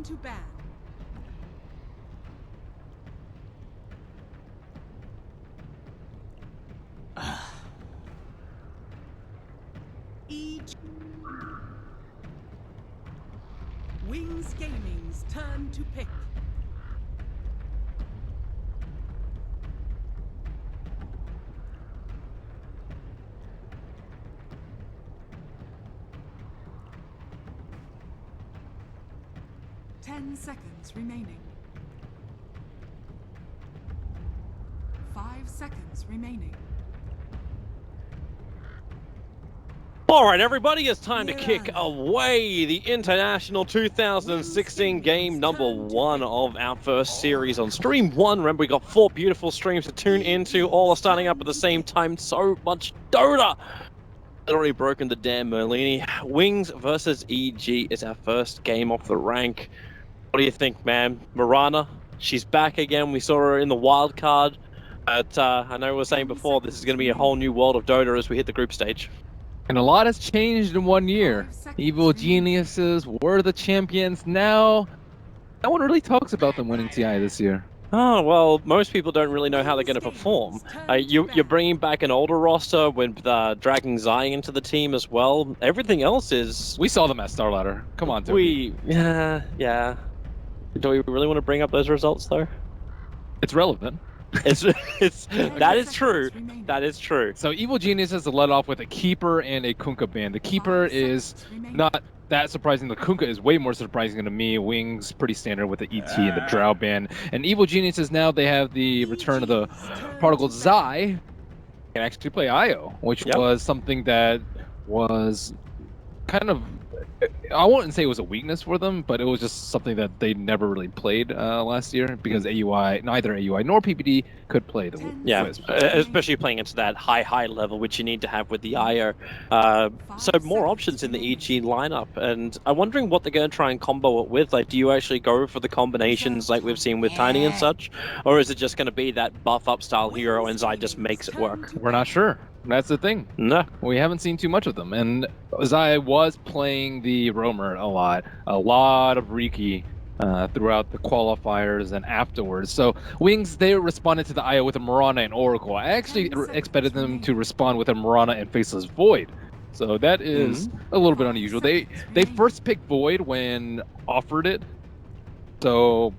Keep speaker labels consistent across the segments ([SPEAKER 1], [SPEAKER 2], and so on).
[SPEAKER 1] to ban. Each Wings Gaming's turn to pick. Ten seconds remaining. 5 seconds remaining.
[SPEAKER 2] All right, everybody, it's time to kick away the International 2016 game number 1 of our first series on Stream 1. Remember, we got 4 beautiful streams to tune into. All are starting up at the same time. So much Dota! It's already broken the dam, Merlini. Wings versus EG is our first game off the rank. What do you think, man? Mirana, she's back again. We saw her in the wild card. But I know we were saying before, this is going to be a whole new world of Dota as we hit the group stage.
[SPEAKER 3] And a lot has changed in 1 year. Evil Geniuses were the champions. Now, no one really talks about them winning TI this year.
[SPEAKER 2] Oh, well, most people don't really know how they're going to perform. You're bringing back an older roster with dragging Zai into the team as well. Everything else is...
[SPEAKER 3] We saw them at Star Ladder. Come on, Toby.
[SPEAKER 2] Yeah. Do we really want to bring up those results, though?
[SPEAKER 3] It's relevant.
[SPEAKER 2] That is true. That is true.
[SPEAKER 3] So Evil Geniuses led off with a Keeper and a Kunkka ban. The Keeper is not that surprising. The Kunkka is way more surprising to me. Wings, pretty standard with the ET and the Drow ban. And Evil Geniuses, now they have the return of the Particle Zai. Can actually play IO, which was something that was kind of... I wouldn't say it was a weakness for them, but it was just something that they never really played last year because neither AUI nor PPD could play the
[SPEAKER 2] especially playing into that high level, which you need to have with the IO. So more options in the EG lineup, and I'm wondering what they're going to try and combo it with. Like, do you actually go for the combinations like we've seen with Tiny and such, or is it just going to be that buff up style hero and Zai just makes it work?
[SPEAKER 3] We're not sure. That's the thing.
[SPEAKER 2] No.
[SPEAKER 3] We haven't seen too much of them. And Zai was playing the Roamer a lot of Riki throughout the qualifiers and afterwards. So Wings, they responded to the IO with a Mirana and Oracle. I actually expected them to respond with a Mirana and Faceless Void. So that is a little bit unusual. They first picked Void when offered it. So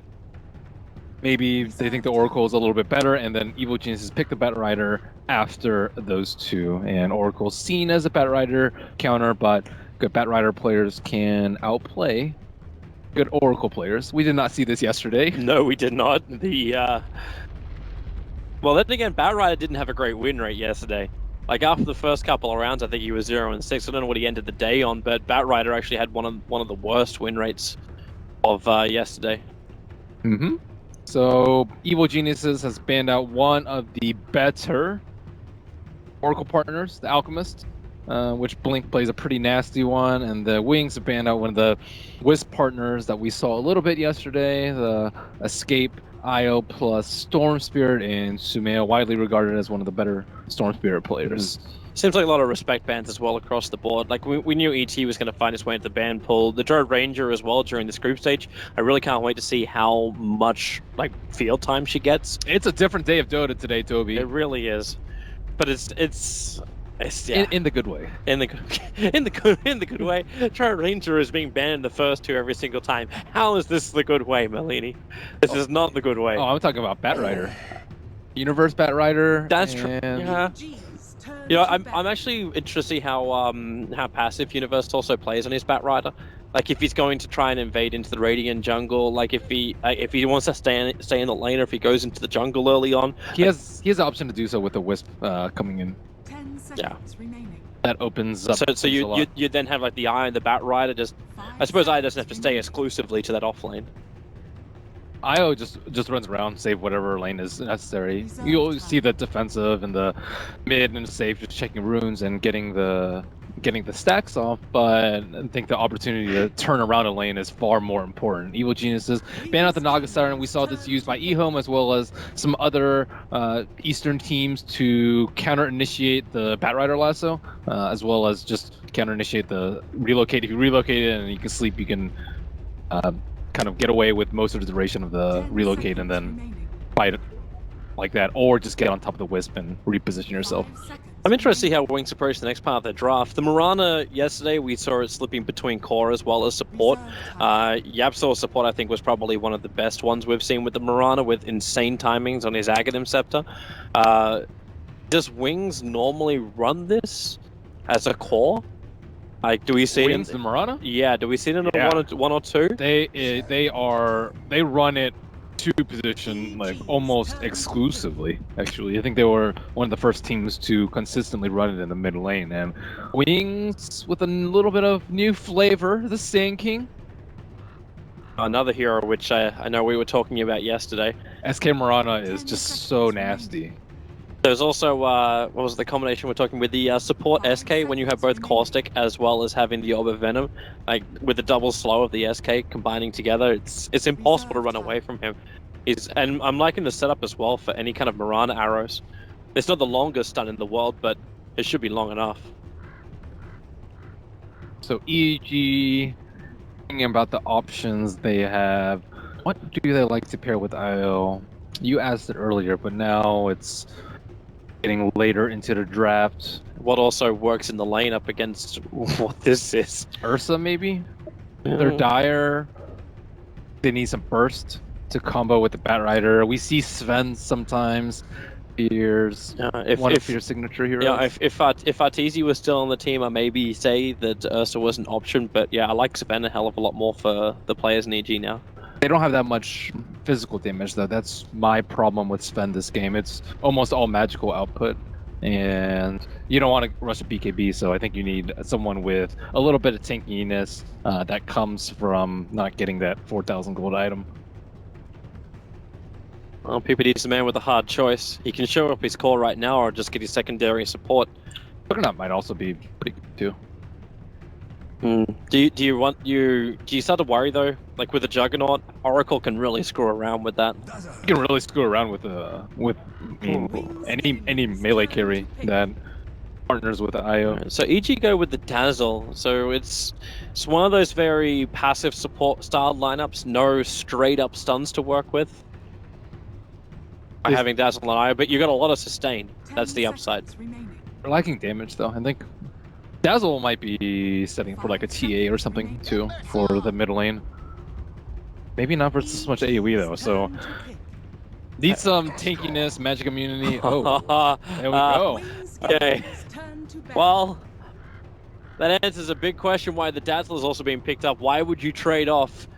[SPEAKER 3] maybe they think the Oracle is a little bit better, and then Evil Geniuses picked the Batrider after those two. And Oracle's seen as a Batrider counter, but good Batrider players can outplay good Oracle players. We did not see this yesterday.
[SPEAKER 2] No, we did not. Well, then again, Batrider didn't have a great win rate yesterday. Like, after the first couple of rounds, I think he was 0-6. I don't know what he ended the day on, but Batrider actually had one of the worst win rates of yesterday.
[SPEAKER 3] So Evil Geniuses has banned out one of the better Oracle partners, the Alchemist, which Blink plays a pretty nasty one, and the Wings have banned out one of the Wisp partners that we saw a little bit yesterday, the Escape IO plus Storm Spirit, and Sumeo, widely regarded as one of the better Storm Spirit players.
[SPEAKER 2] Seems like a lot of respect bans as well across the board. Like, we knew ET was going to find its way into the ban pool. The Droid Ranger as well during this group stage. I really can't wait to see how much field time she gets.
[SPEAKER 3] It's a different day of Dota today, Toby.
[SPEAKER 2] It really is, but it's
[SPEAKER 3] in the good way.
[SPEAKER 2] In the good way. Droid Ranger is being banned in the first two every single time. How is this the good way, Melini? This is not the good way.
[SPEAKER 3] Oh, I'm talking about Batrider. Universe Batrider.
[SPEAKER 2] That's true. Yeah. You know, I'm actually interested to see how passive Universe also plays on his Batrider. Like, if he's going to try and invade into the Radiant jungle, like if he wants to stay in the lane, or if he goes into the jungle early on.
[SPEAKER 3] He has the option to do so with the Wisp coming in.
[SPEAKER 1] 10 seconds remaining.
[SPEAKER 3] That opens up.
[SPEAKER 2] So you then have the Eye and the Batrider. I suppose Eye doesn't have to stay exclusively to that off lane.
[SPEAKER 3] IO just runs around, save whatever lane is necessary. You'll see the defensive and the mid and the safe just checking runes and getting the stacks off, but I think the opportunity to turn around a lane is far more important. Evil Geniuses ban out the Naga Siren. We saw this used by eHome as well as some other Eastern teams to counter-initiate the Batrider lasso, as well as just counter-initiate the relocate. If you relocate it and you can sleep, you can kind of get away with most of the duration of the
[SPEAKER 1] 10
[SPEAKER 3] relocate and
[SPEAKER 1] seconds
[SPEAKER 3] then
[SPEAKER 1] remaining.
[SPEAKER 3] fight it like that, or just get on top of the Wisp and reposition yourself.
[SPEAKER 1] 5 seconds
[SPEAKER 2] I'm interested to see
[SPEAKER 1] remaining.
[SPEAKER 2] how Wings approach the next part of their draft. The Mirana, yesterday, we saw it slipping between core as well as support.
[SPEAKER 1] Reserve time.
[SPEAKER 2] Yapsor's support, I think, was probably one of the best ones we've seen with the Mirana, with insane timings on his Aghanim Scepter. Does Wings normally run this as a core? Like, do we see
[SPEAKER 3] Wings
[SPEAKER 2] it
[SPEAKER 3] the
[SPEAKER 2] in...
[SPEAKER 3] Mirana?
[SPEAKER 2] Yeah, do we see it in
[SPEAKER 3] Yeah.
[SPEAKER 2] a one or two?
[SPEAKER 3] They run it two position like almost exclusively. Actually, I think they were one of the first teams to consistently run it in the mid lane. And Wings with a little bit of new flavor, the Sand King.
[SPEAKER 2] Another hero, which I know we were talking about yesterday.
[SPEAKER 3] SK Mirana is just so nasty.
[SPEAKER 2] There's also, what was the combination we're talking with the support SK when you have both Caustic as well as having the Orb of Venom, like with the double slow of the SK combining together, it's impossible to run away from him. And I'm liking the setup as well for any kind of Mirana arrows. It's not the longest stun in the world, but it should be long enough.
[SPEAKER 3] So EG, thinking about the options they have, what do they like to pair with IO? You asked it earlier, but now it's getting later into the draft.
[SPEAKER 2] What also works in the lane up against what this is?
[SPEAKER 3] Ursa, maybe? They're dire. They need some burst to combo with the Batrider. We see Sven sometimes. Fears. One of Fear's signature heroes.
[SPEAKER 2] Yeah, if Arteezy was still on the team, I maybe say that Ursa was an option, but yeah, I like Sven a hell of a lot more for the players in EG now.
[SPEAKER 3] They don't have that much physical damage, though. That's my problem with Sven this game. It's almost all magical output, and you don't want to rush a BKB, so I think you need someone with a little bit of tankiness that comes from not getting that 4,000 gold item.
[SPEAKER 2] Well, PPD's the man with a hard choice. He can show up his core right now or just get his secondary support.
[SPEAKER 3] Juggernaut might also be pretty good, too.
[SPEAKER 2] Do you start to worry though? Like with the Juggernaut, Oracle can really screw around with that.
[SPEAKER 3] You can really screw around with any melee carry that partners with the IO.
[SPEAKER 2] So EG go with the Dazzle. So it's one of those very passive support style lineups. No straight up stuns to work with. By having Dazzle and IO, but you got a lot of sustain. That's the upside.
[SPEAKER 3] They're lacking damage though. I think Dazzle might be setting for like a TA or something too for the mid lane. Maybe not for so much AoE though, so need some tankiness, magic immunity. Oh, there we go.
[SPEAKER 2] Okay. Well, that answers a big question why the Dazzle is also being picked up. Why would you trade off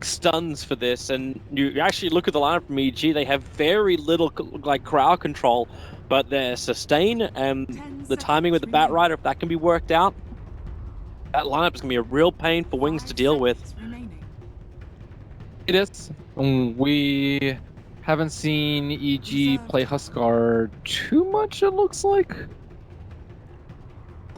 [SPEAKER 2] stuns for this? And you actually look at the lineup from EG, they have very little like crowd control, but their sustain and the timing with the Batrider, if that can be worked out, that lineup is going to be a real pain for Wings to deal with.
[SPEAKER 3] It is. We haven't seen EG play Huskar too much, it looks like.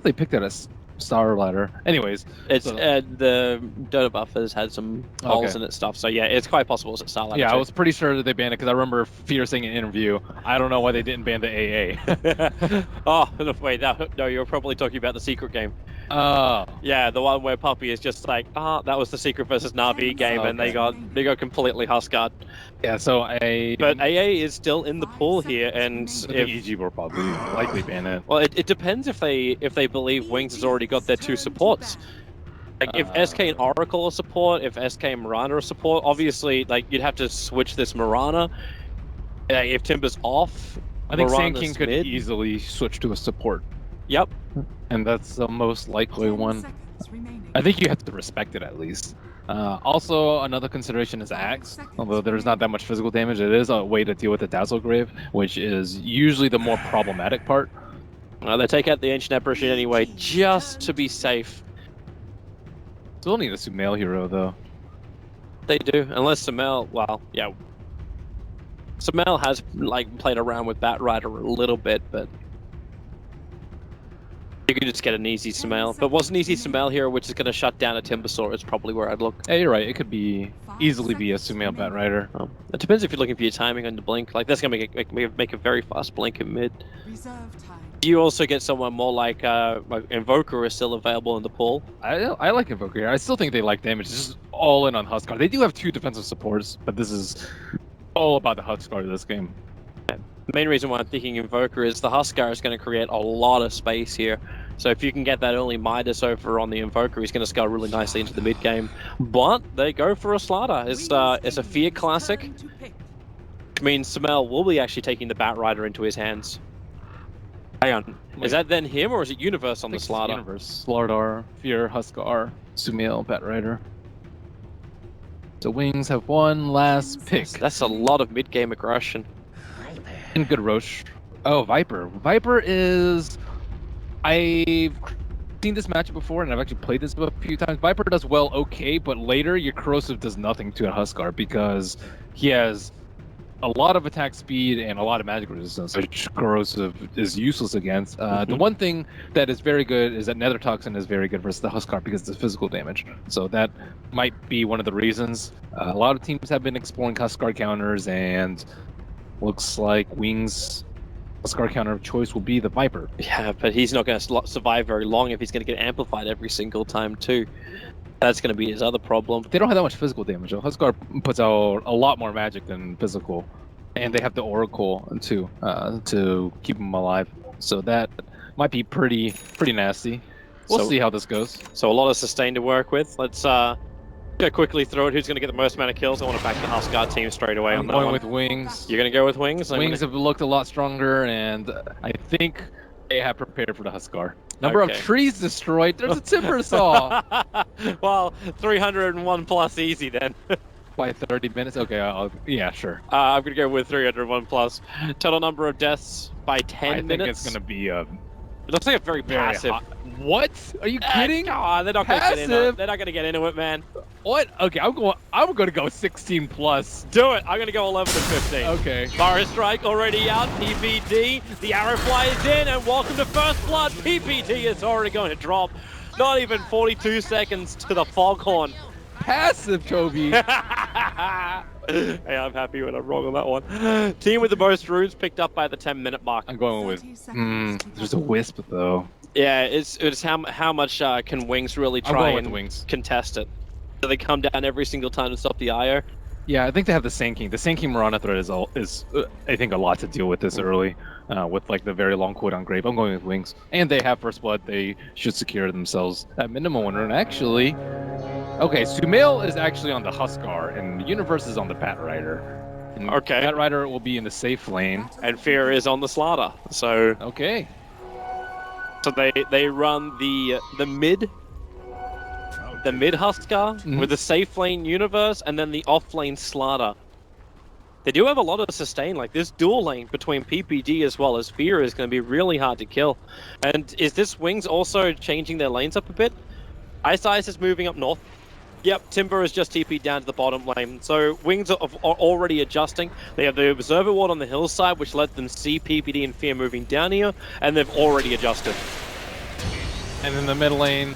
[SPEAKER 3] They picked that as Star Ladder. Anyways,
[SPEAKER 2] it's the Dota buff has had some holes in it stuff, so yeah, it's quite possible it's a Star Ladder.
[SPEAKER 3] Yeah, I was pretty sure that they banned it because I remember Fear saying in an interview, I don't know why they didn't ban the AA.
[SPEAKER 2] Oh, wait, no, you're probably talking about the secret game.
[SPEAKER 3] Oh.
[SPEAKER 2] Yeah, the one where Puppy is just like, that was the secret versus Na'Vi game, and they got completely Huskard.
[SPEAKER 3] Yeah, so
[SPEAKER 2] But AA is still in the pool here, and
[SPEAKER 3] if EG will probably likely ban it.
[SPEAKER 2] Well, it depends if they believe Wings has already got their two supports. Like if SK and Oracle are support, if SK and Mirana are support, obviously like you'd have to switch this Mirana. If Timber's off,
[SPEAKER 3] I think Sand
[SPEAKER 2] Mirana's
[SPEAKER 3] King could
[SPEAKER 2] mid.
[SPEAKER 3] easily switch to a support.
[SPEAKER 2] Yep.
[SPEAKER 3] And that's the most likely one. I think you have to respect it at least. Also, another consideration is Axe. Although there's not that much physical damage, it is a way to deal with the Dazzle Grave, which is usually the more problematic part.
[SPEAKER 2] They take out the Ancient Apparition anyway, just to be safe.
[SPEAKER 3] Still need a Sumail hero, though.
[SPEAKER 2] They do, unless Sumail, well, yeah. Sumail has like played around with Batrider a little bit, but you could just get an easy Sumail. But what's an easy Sumail hero which is going to shut down a Timbersaur is probably where I'd look.
[SPEAKER 3] Yeah, you're right. It could easily be a Sumail Batrider.
[SPEAKER 2] It depends if you're looking for your timing on the blink. Like that's going to make a very fast blink in mid.
[SPEAKER 1] Reserve time.
[SPEAKER 2] Do you also get someone more like Invoker is still available in the pool?
[SPEAKER 3] I like Invoker here. I still think they like damage. It's just all in on Huskar. They do have 2 defensive supports, but this is all about the Huskar this game.
[SPEAKER 2] The main reason why I'm thinking Invoker is the Huskar is going to create a lot of space here. So if you can get that early Midas over on the Invoker, he's going to scale really nicely into the mid game. But they go for a Slaughter. It's a Fear Classic, which means Samel will be actually taking the Batrider into his hands. Hang on, is that then him or is it Universe on the Slaughter?
[SPEAKER 3] Universe, Slardar, Fear, Huskar, Sumail, Batrider. So Wings have one last pick.
[SPEAKER 2] That's a lot of mid game aggression.
[SPEAKER 3] And good Roche. Oh, Viper. Viper is... I've seen this matchup before, and I've actually played this a few times. Viper does well, okay, but later your Corrosive does nothing to a Huskar because he has a lot of attack speed and a lot of magic resistance, which Corrosive is useless against. The one thing that is very good is that Nether Toxin is very good versus the Huskar because it's physical damage. So that might be one of the reasons. A lot of teams have been exploring Huskar counters, and looks like Wings' Huskar counter of choice will be the Viper.
[SPEAKER 2] Yeah, but he's not going to survive very long if he's going to get amplified every single time too. That's going to be his other problem.
[SPEAKER 3] They don't have that much physical damage though. Huskar puts out a lot more magic than physical. And they have the Oracle too, to keep them alive. So that might be pretty nasty. We'll see how this goes.
[SPEAKER 2] So a lot of sustain to work with. Let's go quickly through it. Who's going to get the most amount of kills? I want to back the Huskar team straight away.
[SPEAKER 3] I'm going with Wings.
[SPEAKER 2] You're going to go with Wings?
[SPEAKER 3] Wings have looked a lot stronger, and I think they have prepared for the Huskar. Number of trees destroyed. There's a timber saw.
[SPEAKER 2] Well, 301 plus easy then.
[SPEAKER 3] By 30 minutes? Okay, yeah, sure.
[SPEAKER 2] I'm going to go with 301 plus. Total number of deaths by 10 minutes.
[SPEAKER 3] I think it's going to be
[SPEAKER 2] It looks like a very passive.
[SPEAKER 3] What? Are you kidding?
[SPEAKER 2] God, they're not going to get into it. They're not going to get into it, man.
[SPEAKER 3] What? Okay, I'm going to go 16 plus.
[SPEAKER 2] Do it. I'm going to go 11 to 15.
[SPEAKER 3] Okay.
[SPEAKER 2] Fire Strike already out. PPD. The arrow flies in, and welcome to First Blood. PPD is already going to drop. Not even 42 seconds to the Foghorn.
[SPEAKER 3] Passive, Toby.
[SPEAKER 2] Hey, I'm happy when I'm wrong on that one. Team with the most runes picked up by the 10-minute mark.
[SPEAKER 3] I'm going with. There's a Wisp though.
[SPEAKER 2] Yeah, it's how much can Wings really try and
[SPEAKER 3] Wings.
[SPEAKER 2] Contest it? Do they come down every single time to stop the IO?
[SPEAKER 3] Yeah, I think they have the Sand King. The Sand King Mirana threat is I think a lot to deal with this early, with like the very long cooldown Grave. I'm going with Wings, and they have First Blood. They should secure themselves at minimum one rune. Actually, okay, Sumail is actually on the Huskar, and the Universe is on the Batrider.
[SPEAKER 2] Okay,
[SPEAKER 3] Batrider will be in the safe lane,
[SPEAKER 2] and Fear is on the Slaughter. So
[SPEAKER 3] okay,
[SPEAKER 2] so they run the mid. The mid Huskar with the safe lane Universe and then the off lane Slaughter. They do have a lot of sustain, like this dual lane between PPD as well as Fear is going to be really hard to kill. And is this Wings also changing their lanes up a bit? Ice is moving up north. Yep, Timber is just TP'd down to the bottom lane. So Wings are already adjusting. They have the Observer Ward on the hillside, which lets them see PPD and Fear moving down here, and they've already adjusted.
[SPEAKER 3] And in the mid lane,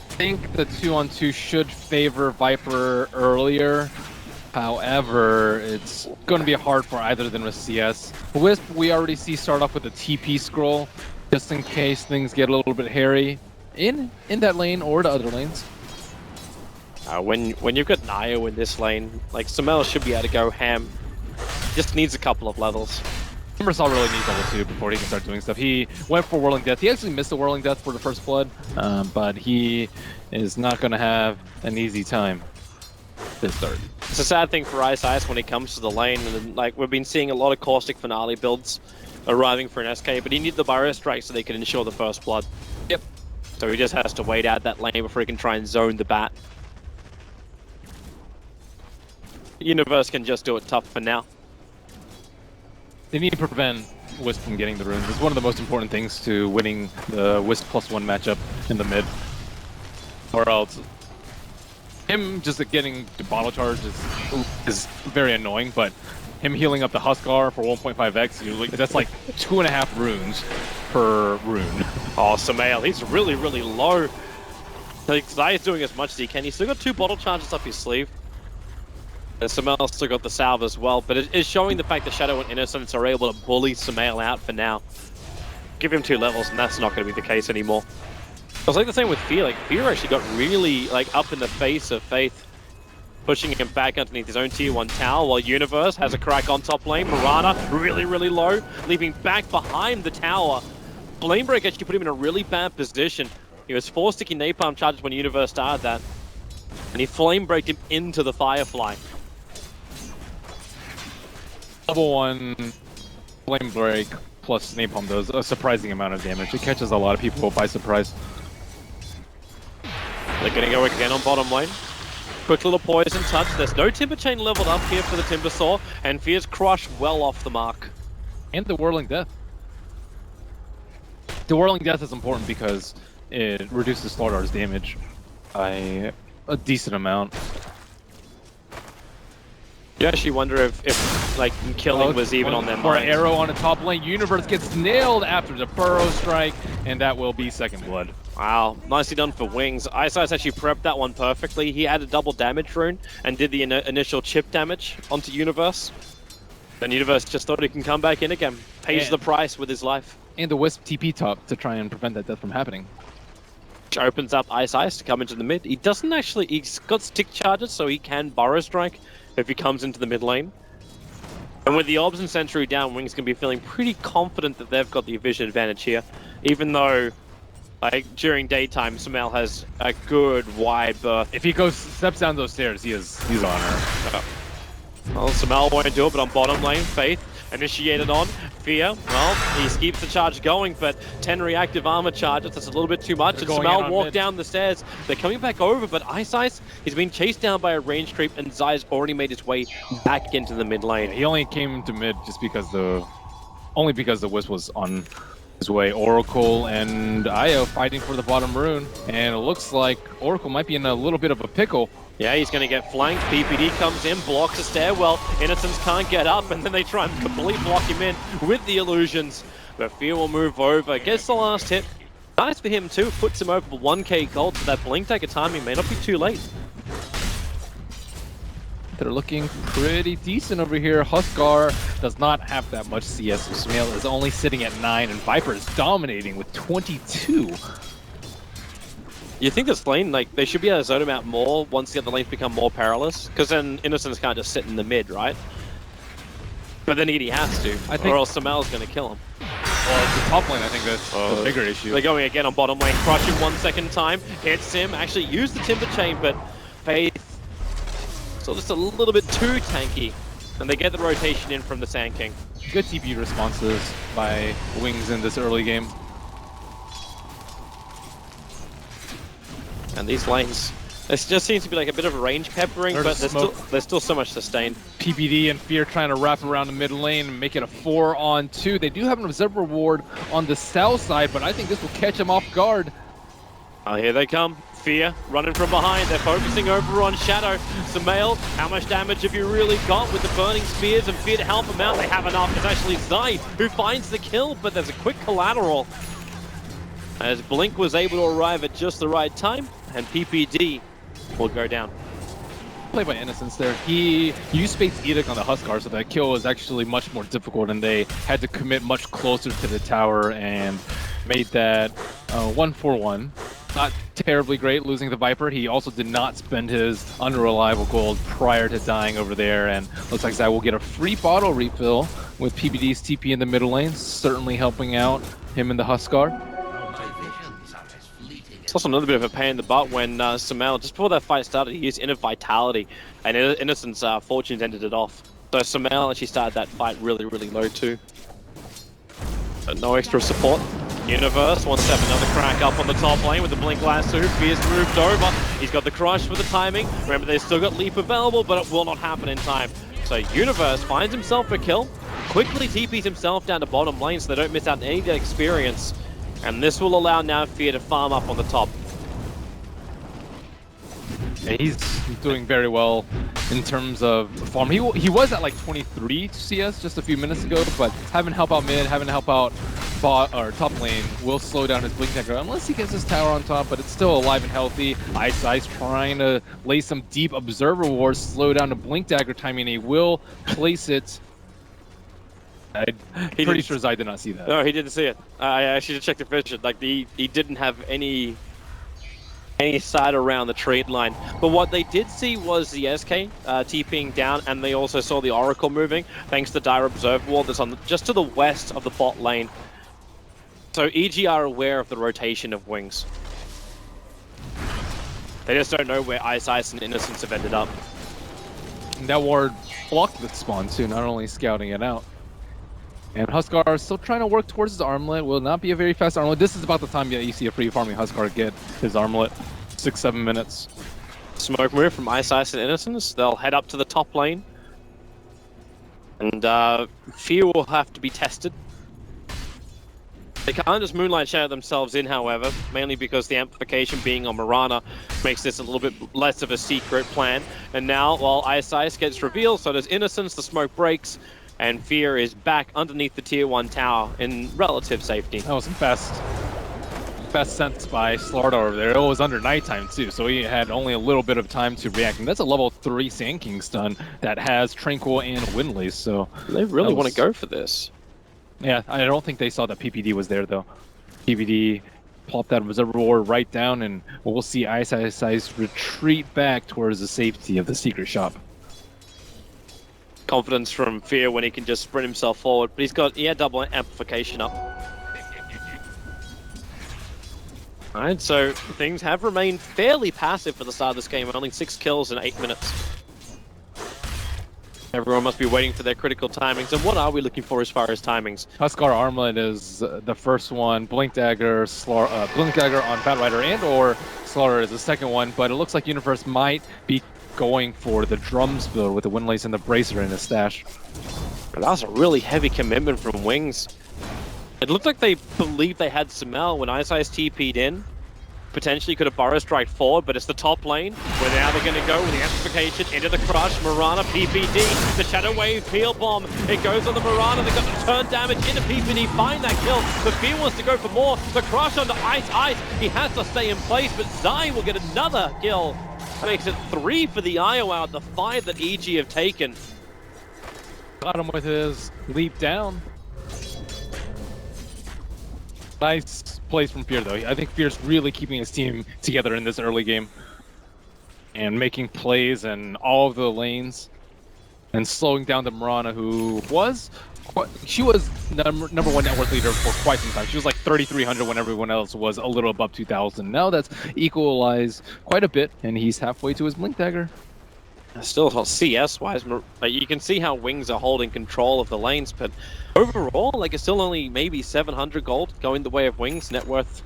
[SPEAKER 3] I think the 2-on-2 should favor Viper earlier. However, it's going to be hard for either of them with CS. Wisp, we already see start off with a TP scroll, just in case things get a little bit hairy in that lane or the other lanes.
[SPEAKER 2] When you've got Nio in this lane, like Samel should be able to go ham. Just needs a couple of levels.
[SPEAKER 3] Timbersaw really needs level 2 before he can start doing stuff. He went for Whirling Death. He actually missed the Whirling Death for the First Blood, but he is not going to have an easy time this start.
[SPEAKER 2] It's a sad thing for Ice when he comes to the lane, and like we've been seeing a lot of Caustic Finale builds arriving for an SK, but he needed the Barrier Strike so they can ensure the First Blood.
[SPEAKER 3] Yep.
[SPEAKER 2] So he just has to wait out that lane before he can try and zone the bat. Universe can just do it tough for now.
[SPEAKER 3] They need to prevent Wisp from getting the runes. It's one of the most important things to winning the Wisp +1 matchup in the mid. Or else, him just getting the bottle charge is very annoying, but him healing up the Huskar for 1.5x, that's like 2.5 runes per rune.
[SPEAKER 2] Oh, Samel, he's really, really low. Like, Zaya's doing as much as he can. He's still got 2 bottle charges up his sleeve. And Samel still got the salve as well, but it is showing the fact that Shadow and Innocence are able to bully Samel out for now. give him 2 levels, and that's not going to be the case anymore. It was like the same with Fear. Like, Fear actually got really like up in the face of Faith, pushing him back underneath his own tier 1 tower, while Universe has a crack on top lane. Mirana really, really low, leaving back behind the tower. Flamebreak actually put him in a really bad position. He was forced sticking napalm charges when Universe started that, and he flame-breaked him into the Firefly.
[SPEAKER 3] Level 1 flame break plus napalm does a surprising amount of damage. It catches a lot of people by surprise.
[SPEAKER 2] They're going to go again on bottom lane. Quick little poison touch. There's no Timber Chain leveled up here for the Timber Saw, and Fear's Crush well off the mark.
[SPEAKER 3] And the Whirling Death. The Whirling Death is important because it reduces Slardar's damage by a decent amount.
[SPEAKER 2] You actually wonder if like killing was even on their
[SPEAKER 3] For an
[SPEAKER 2] minds.
[SPEAKER 3] arrow on the top lane, Universe gets nailed after the Burrow Strike, and that will be second blood.
[SPEAKER 2] Wow, nicely done for Wings. Ice actually prepped that one perfectly. He had a double damage rune and did the initial chip damage onto Universe. Then Universe just thought he can come back in again. Pays the price with his life.
[SPEAKER 3] And the Wisp TP top to try and prevent that death from happening.
[SPEAKER 2] Which opens up Ice to come into the mid. He doesn't actually, he's got stick charges, so he can Burrow Strike if he comes into the mid lane. And with the Orbs and Sentry down, Wings can be feeling pretty confident that they've got the vision advantage here. Even though, like, during daytime, Sumail has a good wide berth.
[SPEAKER 3] If he steps down those stairs, he's on her.
[SPEAKER 2] Well, Sumail won't do it, but on bottom lane, Faith initiated on. Fear, well, he keeps the charge going, but 10 reactive armor charges, that's a little bit too much. And Sumail walked down the stairs. They're coming back over, but Ice, he's been chased down by a range creep, and Zai's already made his way back into the mid lane.
[SPEAKER 3] He only came to mid just because the Wisp was on his way. Oracle and Io fighting for the bottom rune, and it looks like Oracle might be in a little bit of a pickle.
[SPEAKER 2] Yeah, he's going to get flanked. PPD comes in, blocks the stairwell. Innocence can't get up, and then they try and completely block him in with the illusions. But Fear will move over, gets the last hit. Nice for him too, puts him over 1k gold, so that blink dagger timing may not be too late.
[SPEAKER 3] They're looking pretty decent over here. Huskar does not have that much CS, so Sumail is only sitting at 9, and Viper is dominating with 22.
[SPEAKER 2] You think this lane, like, they should be able to zone him out more once the other lanes become more perilous? Because then Innocence can't just sit in the mid, right? But then he has to, or else Sumail's going to kill him.
[SPEAKER 3] Well, it's the top lane, I think that's the bigger issue.
[SPEAKER 2] They're going again on bottom lane, crush him 1 second time, hits him, actually used the Timber Chain, but Faith still just a little bit too tanky. And they get the rotation in from the Sand King.
[SPEAKER 3] Good TP responses by Wings in this early game.
[SPEAKER 2] And these lanes, it just seems to be like a bit of a range peppering, but there's still so much sustained.
[SPEAKER 3] PPD and Fear trying to wrap around the mid lane and make it a 4-on-2. They do have an Observer Ward on the south side, but I think this will catch them off guard.
[SPEAKER 2] Oh, here they come. Fear running from behind. They're focusing over on Shadow. Sumail, how much damage have you really got with the burning spears? And Fear to help them out. They have enough. It's actually Zai who finds the kill, but there's a quick collateral. As Blink was able to arrive at just the right time, and PPD will go down.
[SPEAKER 3] Play by Innocence there. He used Fate's Edict on the Huskar, so that kill was actually much more difficult, and they had to commit much closer to the tower and made that 1-4-1. Not terribly great losing the Viper. He also did not spend his unreliable gold prior to dying over there, and looks like Zai will get a free bottle refill with PPD's TP in the middle lane, certainly helping out him in the Huskar.
[SPEAKER 2] It's also another bit of a pain in the butt when Sumail, just before that fight started, he used Inner Vitality, and Innocence Fortunes ended it off. So Sumail actually started that fight really, really low too. But no extra support. Universe wants to have another crack up on the top lane with the Blink Lasso. Fear's moved over. He's got the Crush for the timing. Remember, they've still got Leap available, but it will not happen in time. So Universe finds himself a kill, quickly TPs himself down to bottom lane so they don't miss out on any of that experience. And this will allow now Fear to farm up on the top.
[SPEAKER 3] Yeah, he's doing very well in terms of farm. He was at like 23 CS just a few minutes ago, but having help out mid, having help out bot or top lane will slow down his blink dagger unless he gets his tower on top, but it's still alive and healthy. Ice trying to lay some deep observer wards, slow down the blink dagger timing, and he will place it I'm
[SPEAKER 2] He
[SPEAKER 3] pretty
[SPEAKER 2] didn't-
[SPEAKER 3] sure Zai did not see that.
[SPEAKER 2] No, he didn't see it. I actually checked the vision. Like he didn't have any sight around the trade line. But what they did see was the SK TPing down, and they also saw the Oracle moving, thanks to the Dire Observer Wall that's on just to the west of the bot lane. So EG are aware of the rotation of Wings. They just don't know where Ice and Innocence have ended up.
[SPEAKER 3] And that ward blocked the spawn too, not only scouting it out. And Huskar still trying to work towards his armlet. Will not be a very fast armlet. This is about the time that you see a free farming Huskar get his armlet. 6-7 minutes.
[SPEAKER 2] Smoke move from Ice and Innocence. They'll head up to the top lane. And Fear will have to be tested. They can't just Moonlight Shadow themselves in, however, mainly because the amplification being on Mirana makes this a little bit less of a secret plan. And now, while Ice gets revealed, so does Innocence, the smoke breaks, and Fear is back underneath the tier 1 tower in relative safety.
[SPEAKER 3] That was some best sense by Slardar over there. It was under nighttime too, so he had only a little bit of time to react. And that's a level 3 Sand King stun that has Tranquil and Windlace, so...
[SPEAKER 2] They really want to go for this.
[SPEAKER 3] Yeah, I don't think they saw that PPD was there though. PPD plopped that Observer Ward right down, and we'll see Ice retreat back towards the safety of the secret shop.
[SPEAKER 2] Confidence from Fear when he can just sprint himself forward, but he had double amplification up. Alright, so things have remained fairly passive for the start of this game, only 6 kills in 8 minutes. Everyone must be waiting for their critical timings, and what are we looking for as far as timings?
[SPEAKER 3] Huskar Armlet is the first one, Blink Dagger on Batrider and or Slaughter is the second one, but it looks like Universe might be going for the Drums build with the Windlace and the Bracer in his stash.
[SPEAKER 2] That was a really heavy commitment from Wings. It looked like they believed they had Summel when Ice TP'd in. Potentially could have Burrow Strike forward, but it's the top lane where now they're going to go with the amplification into the crush. Mirana, PPD, the Shadow Wave, Peel Bomb. It goes on the Mirana. They've got the turn damage into PPD. Find that kill. The Fear wants to go for more. The crush onto Ice. He has to stay in place, but Zai will get another kill. That makes it 3 for the IO out, the 5 that EG have taken.
[SPEAKER 3] Got him with his leap down. Nice plays from Fear though. I think Fear's really keeping his team together in this early game. And making plays in all of the lanes. And slowing down the Mirana, who was... She was number 1 net worth leader for quite some time. She was like 3,300 when everyone else was a little above 2,000. Now that's equalized quite a bit, and he's halfway to his Blink Dagger.
[SPEAKER 2] Still CS-wise, you can see how Wings are holding control of the lanes, but overall, like, it's still only maybe 700 gold going the way of Wings, net worth.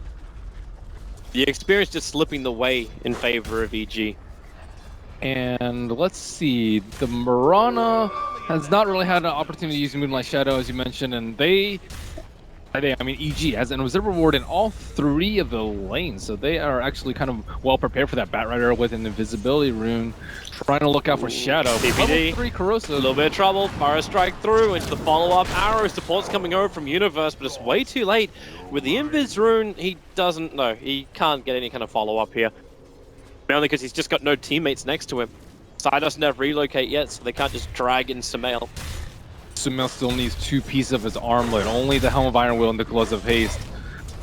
[SPEAKER 2] The experience just slipping the way in favor of EG.
[SPEAKER 3] And let's see, the Mirana has not really had an opportunity to use Moonlight Shadow, as you mentioned, and I mean, EG has an Observer Ward in all 3 of the lanes, so they are actually kind of well prepared for that Batrider with an Invisibility Rune, trying to look out for Shadow.
[SPEAKER 2] PPD,
[SPEAKER 3] Level 3 Corrosive.
[SPEAKER 2] A little bit of trouble, Burrow Strike through into the follow-up arrow. Support's coming over from Universe, but it's way too late. With the Invis Rune, he can't get any kind of follow-up here. Mainly because he's just got no teammates next to him. Sai doesn't have relocate yet, so they can't just drag in Summel.
[SPEAKER 3] Summel still needs 2 pieces of his armlet, only the Helm of Iron Will and the Gloves of Haste.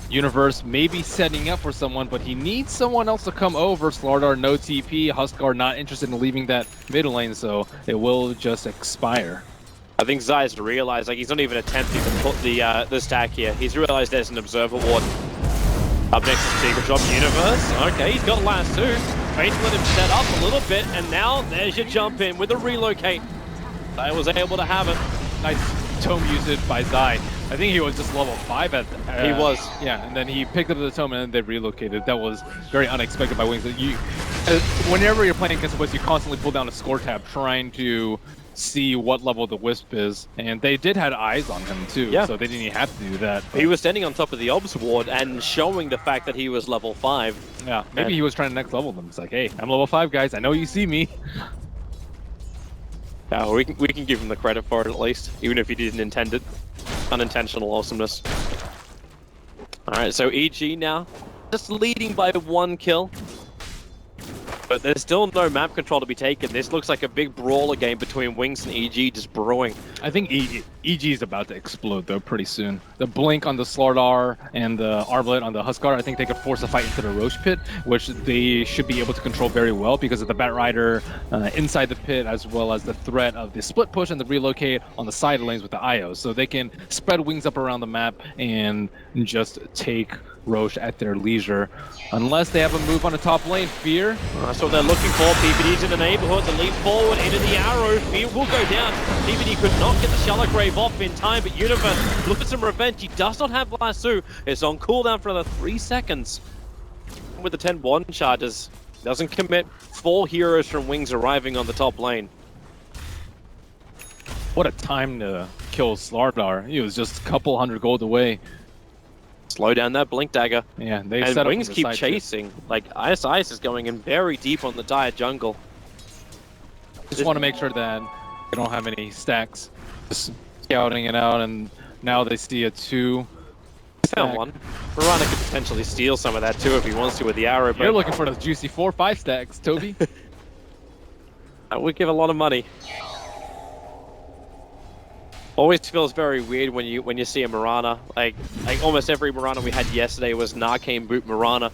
[SPEAKER 3] Universe may be setting up for someone, but he needs someone else to come over. Slardar, no TP. Huskar not interested in leaving that mid lane, so it will just expire.
[SPEAKER 2] I think Zai's realized, like, he's not even attempting to put the stack here. He's realized there's an Observer Ward. Up next is Secret Drop Universe. Okay, he's got last 2. Face let him set up a little bit, and now there's your jump in with a relocate. Zai was able to have it.
[SPEAKER 3] Nice tome usage by Zai. I think he was just level 5 at...
[SPEAKER 2] he was.
[SPEAKER 3] Yeah, and then he picked up the tome and then they relocated. That was very unexpected by Wings. Whenever you're playing against Wisp, you constantly pull down a score tab trying to see what level the Wisp is. And they did have eyes on him too,
[SPEAKER 2] yeah.
[SPEAKER 3] So they didn't even have to do that. But...
[SPEAKER 2] he was standing on top of the Obs Ward and showing the fact that he was level 5.
[SPEAKER 3] Yeah, maybe he was trying to next level them. It's like, hey, I'm level 5, guys. I know you see me.
[SPEAKER 2] Yeah, we can give him the credit for it at least, even if he didn't intend it. Unintentional awesomeness. Alright, so EG now, just leading by 1 kill. But there's still no map control to be taken. This looks like a big brawler game between Wings and EG just brewing.
[SPEAKER 3] I think EG is about to explode though pretty soon. The blink on the Slardar and the armlet on the Huskar, I think they could force a fight into the Roche pit, which they should be able to control very well because of the Bat Rider inside the pit, as well as the threat of the split push and the relocate on the side lanes with the IO. So they can spread Wings up around the map and just take Roche at their leisure, unless they have a move on the top lane. Fear.
[SPEAKER 2] That's what they're looking for. PPD's in the neighborhood. The leap forward into the arrow. Fear will go down. PPD could not get the Shallow Grave off in time, but Universe look for some revenge. He does not have Lasso. It's on cooldown for another 3 seconds. With the 10-1 charges, doesn't commit. 4 heroes from Wings arriving on the top lane.
[SPEAKER 3] What a time to kill Slardar. He was just a couple hundred gold away.
[SPEAKER 2] Slow down that Blink Dagger.
[SPEAKER 3] Yeah, they
[SPEAKER 2] and
[SPEAKER 3] set
[SPEAKER 2] Wings
[SPEAKER 3] up
[SPEAKER 2] keep chasing. Like, Ice is going in very deep on the dire jungle.
[SPEAKER 3] Just want to make sure that they don't have any stacks. Just scouting it out, and now they see a 2.
[SPEAKER 2] Found one. Mirana could potentially steal some of that too if he wants to with the arrow. But
[SPEAKER 3] you're looking for those juicy 4-5 stacks, Toby.
[SPEAKER 2] That would give a lot of money. Always feels very weird when you see a Mirana. Like almost every Mirana we had yesterday was an arcane boot Mirana.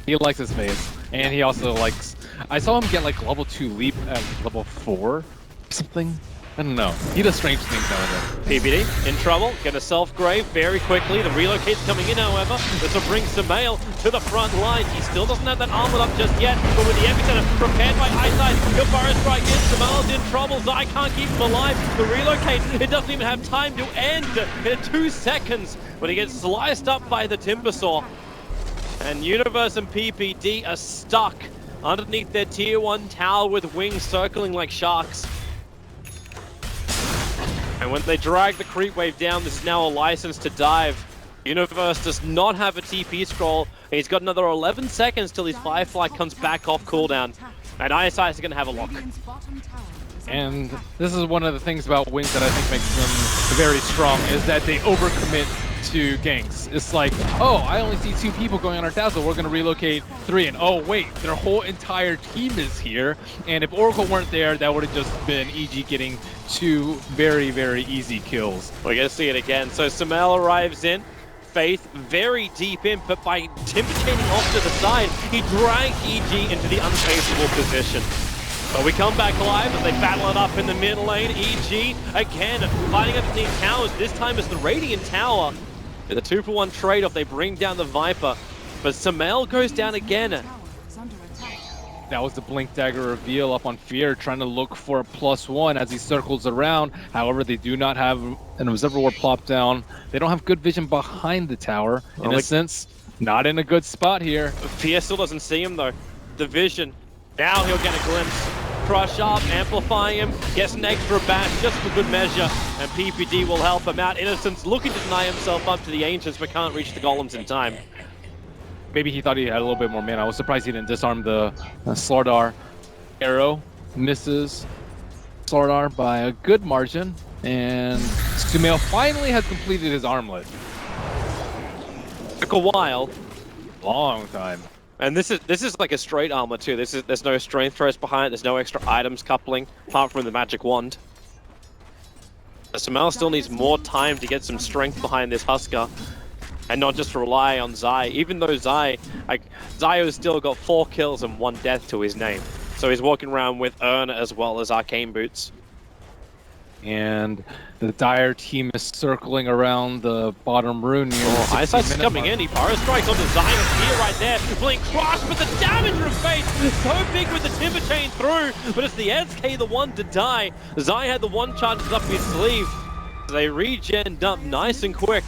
[SPEAKER 3] He likes his face, and he also likes. I saw him get like level 2 leap at level 4, something. I don't know. He does strange things now and then.
[SPEAKER 2] PPD in trouble. Get a self-grave very quickly. The relocate's coming in, however. This will bring Samael to the front line. He still doesn't have that armor up just yet, but with the epicenter prepared by Eyesight, the fire strike in. Samael's in trouble. Zai can't keep him alive. The relocate, it doesn't even have time to end in 2 seconds, but he gets sliced up by the Timbersaw. And Universe and PPD are stuck underneath their tier 1 tower with Wings circling like sharks. And when they drag the creep wave down, this is now a license to dive. Universe does not have a TP scroll. He's got another 11 seconds till his Firefly comes back off cooldown. And ISI is going to have a lock.
[SPEAKER 3] And this is one of the things about Wings that I think makes them very strong, is that they overcommit to ganks. It's like, oh, I only see 2 people going on our Dazzle, we're going to relocate 3, and oh wait, their whole entire team is here, and if Oracle weren't there, that would have just been EG getting 2 very, very easy kills.
[SPEAKER 2] We're going to see it again. So Samael arrives in, Faith very deep in, but by timber chaining off to the side, he drags EG into the unfavorable position. But we come back alive as they battle it up in the mid lane. EG again fighting underneath towers. This time it's the Radiant Tower. With a 2-for-1 trade-off, they bring down the Viper. But Samael goes down again.
[SPEAKER 3] That was the Blink Dagger reveal up on Fear, trying to look for a +1 as he circles around. However, they do not have an Observer Ward plop down. They don't have good vision behind the tower. In a sense, not in a good spot here.
[SPEAKER 2] Fear still doesn't see him though. The vision. Now he'll get a glimpse. Crush up, amplifying him, gets an extra bash just for good measure, and PPD will help him out. Innocence looking to deny himself up to the Ancients, but can't reach the Golems in time.
[SPEAKER 3] Maybe he thought he had a little bit more mana. I was surprised he didn't disarm the Slardar. Arrow misses Slardar by a good margin, and Sumail finally has completed his armlet.
[SPEAKER 2] Took a while.
[SPEAKER 3] Long time.
[SPEAKER 2] And this is like a straight armor too. There's no strength throws behind it. There's no extra items coupling apart from the magic wand. Samael still needs more time to get some strength behind this Huskar, and not just rely on Zai. Even though Zai has still got 4 kills and 1 death to his name, so he's walking around with Urna as well as arcane boots.
[SPEAKER 3] And the Dire team is circling around the bottom rune near the
[SPEAKER 2] Eyesight's coming in. He Pyro Strikes onto Zion here right there. Blink Crush, but the damage from Faith is so big with the Timber Chain through. But it's the SK the one to die. Zion had the 1 charges up his sleeve. They regen up nice and quick.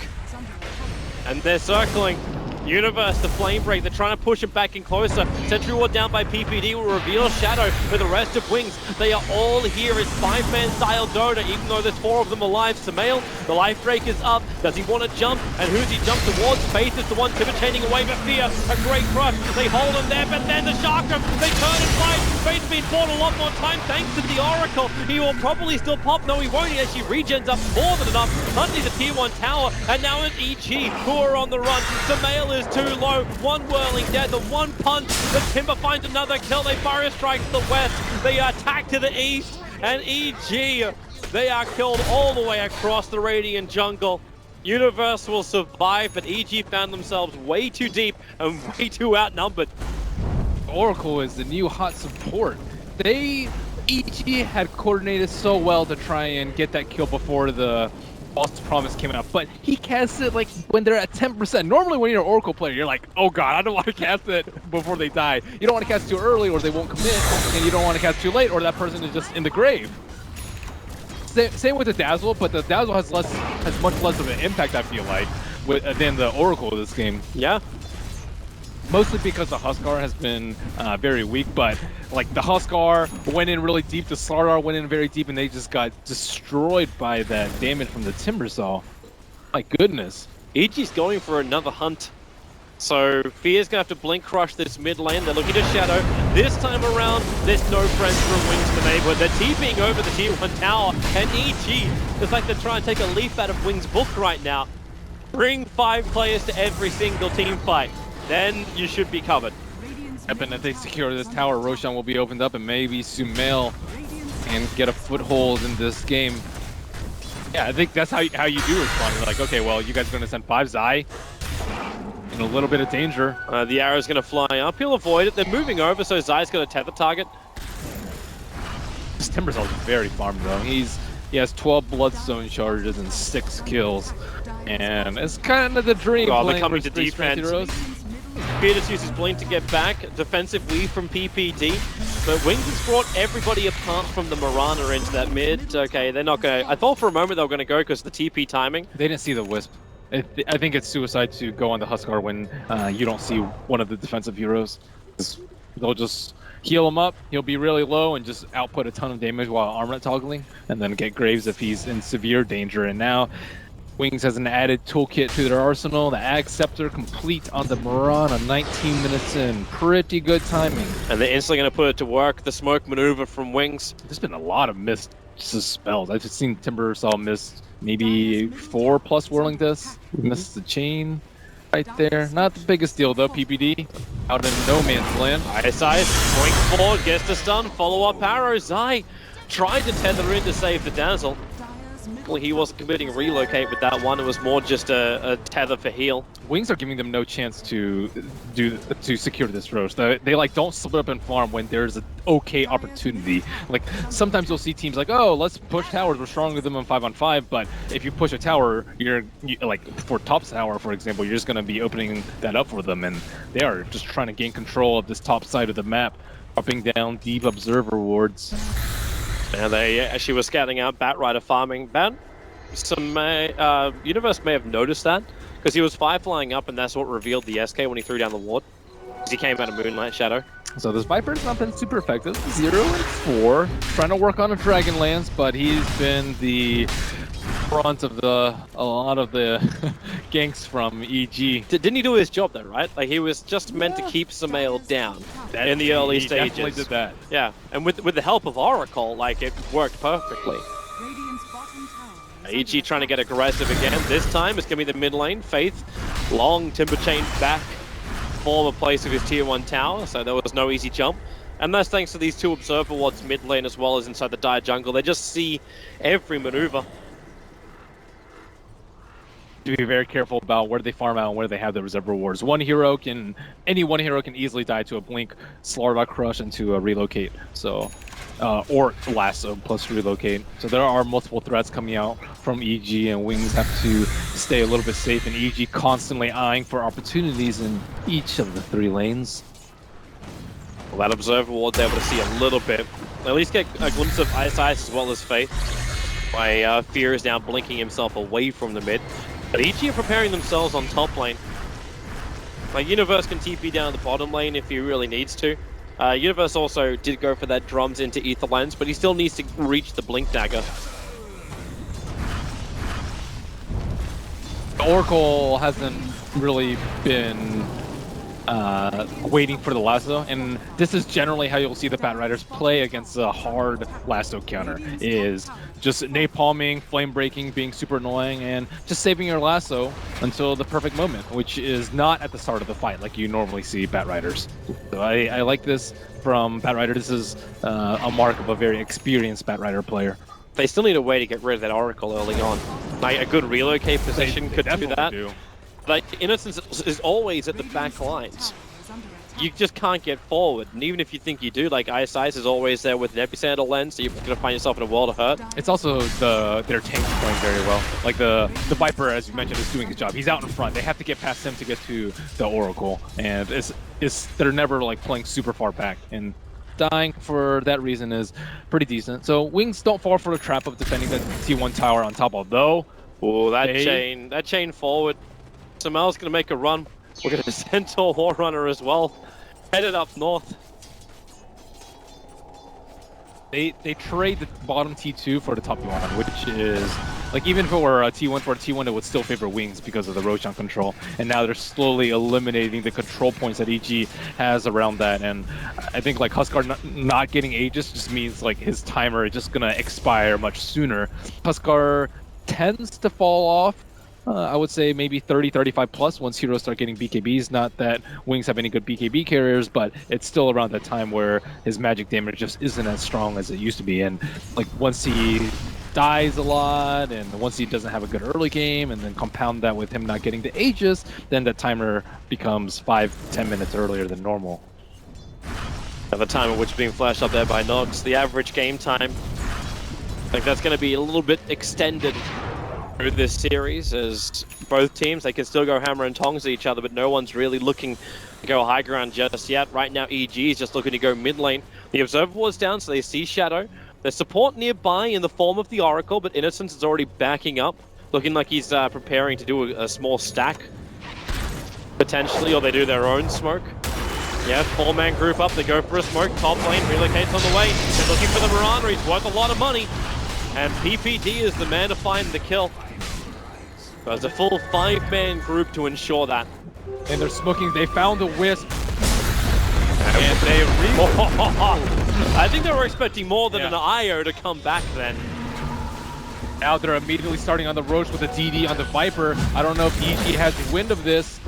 [SPEAKER 2] And they're circling. Universe, the Flame Break, they're trying to push him back in closer. Sentry Ward down by PPD will reveal Shadow for the rest of Wings. They are all here. It's 5-man style Dota, even though there's 4 of them alive. Samael, the Life Break is up. Does he want to jump? And who's he jump towards? Faith is the one timber chaining away, but Fear, a great crush. They hold him there, but then the Sharkram, they turn and fight. Faith's been fought a lot more time thanks to the Oracle. He will probably still pop. No, he won't. He actually regens up more than enough underneath the tier 1 tower. And now it's EG who are on the run. Samael is is too low. One whirling dead, the one punch. The Timber finds another kill. They fire strike to the west. They attack to the east. And EG, they are killed all the way across the Radiant jungle. Universe will survive, but EG found themselves way too deep and way too outnumbered.
[SPEAKER 3] Oracle is the new hot support. EG had coordinated so well to try and get that kill before the False Promise came out, but he casts it like when they're at 10%. Normally when you're an Oracle player, you're like, oh god, I don't want to cast it before they die. You don't want to cast too early or they won't commit, and you don't want to cast too late or that person is just in the grave. Same with the Dazzle, but the Dazzle has much less of an impact, I feel like, than the Oracle of this game.
[SPEAKER 2] Yeah.
[SPEAKER 3] Mostly because the Huskar has been very weak, but like the Huskar went in really deep, the Slardar went in very deep, and they just got destroyed by that damage from the Timbersaw. My goodness.
[SPEAKER 2] EG's going for another hunt. So Fear's going to have to blink crush this mid lane. They're looking to Shadow. This time around, there's no friends from Wings to the neighborhood. They're TPing over the tier 1 tower, and EG, it's like they're trying to take a leaf out of Wings' book right now. Bring 5 players to every single team fight. Then you should be covered.
[SPEAKER 3] Yep, and if they secure this tower, Roshan will be opened up, and maybe Sumail can get a foothold in this game. Yeah, I think that's how you do respond. You're like, okay, well, you guys are going to send 5 Zai in a little bit of danger.
[SPEAKER 2] The arrow's going to fly up. He'll avoid it. They're moving over, so Zai's going to tether target.
[SPEAKER 3] This Timbersaw is very farmed, though. He has 12 Bloodstone charges and 6 kills. And it's kind of the dream.
[SPEAKER 2] Oh, they're coming to defense. Fear just uses Blink to get back. Defensive weave from PPD. But Wings has brought everybody apart from the Mirana into that mid. Okay, they're not going to... I thought for a moment they were going to go because of the TP timing.
[SPEAKER 3] They didn't see the Wisp. I think it's suicide to go on the Huskar when you don't see one of the defensive heroes. They'll just heal him up, he'll be really low and just output a ton of damage while armlet toggling, and then get Graves if he's in severe danger. And now Wings has an added toolkit to their arsenal. The Axe Scepter complete on the Mirana, 19 minutes in. Pretty good timing.
[SPEAKER 2] And they're instantly going to put it to work. The smoke maneuver from Wings.
[SPEAKER 3] There's been a lot of missed spells. I've just seen Timbersaw miss maybe 4+ Whirling Discs. Missed the chain right there. Not the biggest deal though. PPD out in no man's land.
[SPEAKER 2] ISI going forward, gets the stun, follow-up arrow. Zai tried to tether in to save the Dazzle. Well, he wasn't committing relocate with that one. It was more just a tether for heal.
[SPEAKER 3] Wings are giving them no chance to secure this roast. They like don't split up and farm when there's an okay opportunity. Like sometimes you'll see teams like, oh, let's push towers. We're stronger than them 5-on-5. But if you push a tower, you're like for top tower, for example, you're just going to be opening that up for them, and they are just trying to gain control of this top side of the map, dropping down deep observer wards.
[SPEAKER 2] And they actually were scouting out Batrider farming. Universe may have noticed that, because he was flying up, and that's what revealed the SK when he threw down the ward. Because he came out of Moonlight Shadow.
[SPEAKER 3] So this Viper's not been super effective. 0-4. Trying to work on a Dragonlance, but he's been the front of a lot of the ganks from EG.
[SPEAKER 2] Didn't he do his job though, right? Like he was just meant to keep Sumail down in the early stages.
[SPEAKER 3] He definitely did that.
[SPEAKER 2] Yeah, and with the help of Oracle, like it worked perfectly. EG trying to get aggressive again. This time it's going to be the mid lane. Faith, long timber chain back, former place of his tier 1 tower, so there was no easy jump. And that's thanks to these 2 observer wards mid lane as well as inside the dire jungle. They just see every maneuver.
[SPEAKER 3] To be very careful about where they farm out and where they have the reserve rewards. Any one hero can easily die to a blink, Slardar crush, and to a relocate. So, or lasso plus relocate. So there are multiple threats coming out from EG, and Wings have to stay a little bit safe. And EG constantly eyeing for opportunities in each of the 3 lanes.
[SPEAKER 2] Well, that observer ward's able to see a little bit. At least get a glimpse of Ice as well as Faith. My Fear is now blinking himself away from the mid. But EG are preparing themselves on top lane. Like Universe can TP down the bottom lane if he really needs to. Universe also did go for that drums into Etherlands, but he still needs to reach the Blink Dagger.
[SPEAKER 3] Oracle hasn't really been waiting for the lasso, and this is generally how you'll see the Bat Riders play against a hard lasso counter, is just napalming, flame breaking, being super annoying, and just saving your lasso until the perfect moment, which is not at the start of the fight like you normally see Bat Riders. So I like this from Bat Rider. This is a mark of a very experienced Bat Rider player.
[SPEAKER 2] They still need a way to get rid of that Oracle early on. Like a good relocate position could do that. Like Innocence is always at the back lines. You just can't get forward, and even if you think you do, like Ice is always there with an epicenter lens, so you're gonna find yourself in a world of hurt.
[SPEAKER 3] It's also their tank playing very well. Like the Viper, as you mentioned, is doing his job. He's out in front. They have to get past him to get to the Oracle, and they're never like playing super far back. And dying for that reason is pretty decent. So Wings don't fall for the trap of defending the T1 tower on top, although
[SPEAKER 2] that chain forward. Samel's gonna make a run. We're gonna Centaur Warrunner as well, headed up north.
[SPEAKER 3] They trade the bottom T2 for the top T1, which is like, even if it were a T1 for a T1, it would still favor Wings because of the Roshan control. And now they're slowly eliminating the control points that EG has around that. And I think like Huskar not getting Aegis just means like his timer is just gonna expire much sooner. Huskar tends to fall off. I would say maybe 30, 35 plus once heroes start getting BKBs. Not that Wings have any good BKB carriers, but it's still around that time where his magic damage just isn't as strong as it used to be. And like once he dies a lot, and once he doesn't have a good early game, and then compound that with him not getting the Aegis, then the timer becomes 5-10 minutes earlier than normal.
[SPEAKER 2] At the time at which being flashed up there by Nox, the average game time, I think that's going to be a little bit extended through this series, as both teams, they can still go hammer and tongs at each other, but no one's really looking to go high ground just yet. Right now, EG is just looking to go mid lane. The Observer Ward's down, so they see Shadow. There's support nearby in the form of the Oracle, but Innocence is already backing up, looking like he's preparing to do a small stack, potentially, or they do their own smoke. Yeah, 4-man group up, they go for a smoke, top lane, relocates on the way. They're looking for the Mirana, he's worth a lot of money. And PPD is the man to find the kill. There's a full 5-man group to ensure that.
[SPEAKER 3] And they're smoking, they found the Wisp. And they
[SPEAKER 2] I think they were expecting more than an IO to come back then.
[SPEAKER 3] Now they're immediately starting on the Roach with a DD on the Viper. I don't know if EG has wind of this.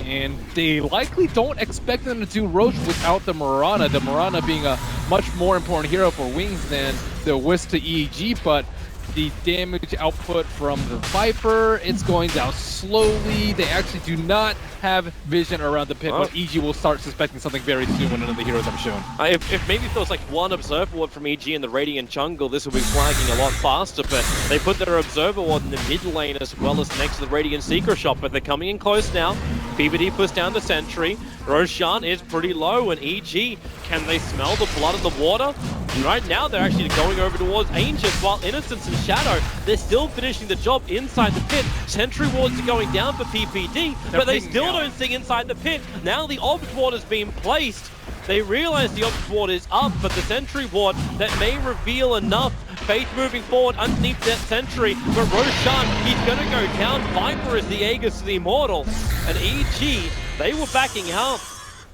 [SPEAKER 3] And they likely don't expect them to do Roach without the Mirana. The Mirana being a much more important hero for Wings than the Wisp to EG, but the damage output from the Viper, it's going down slowly. They actually do not have vision around the pit, but EG will start suspecting something very soon when none of the heroes have shown.
[SPEAKER 2] If maybe there was like one Observer Ward from EG in the Radiant jungle, this would be flagging a lot faster, but they put their Observer Ward in the mid lane as well as next to the Radiant Secret Shop, but they're coming in close now. PBD puts down the sentry. Roshan is pretty low, and EG, can they smell the blood in the water? And right now they're actually going over towards Ancient, while Innocence and Shadow, they're still finishing the job inside the pit. Sentry wards are going down for PPD, but they still don't see inside the pit. Now the Obs Ward is being placed. They realize the Obs Ward is up, but the Sentry Ward, that may reveal enough. Faith moving forward underneath that Sentry, but Roshan, he's gonna go down. Viper is the Aegis to the Immortal, and EG, they were backing out.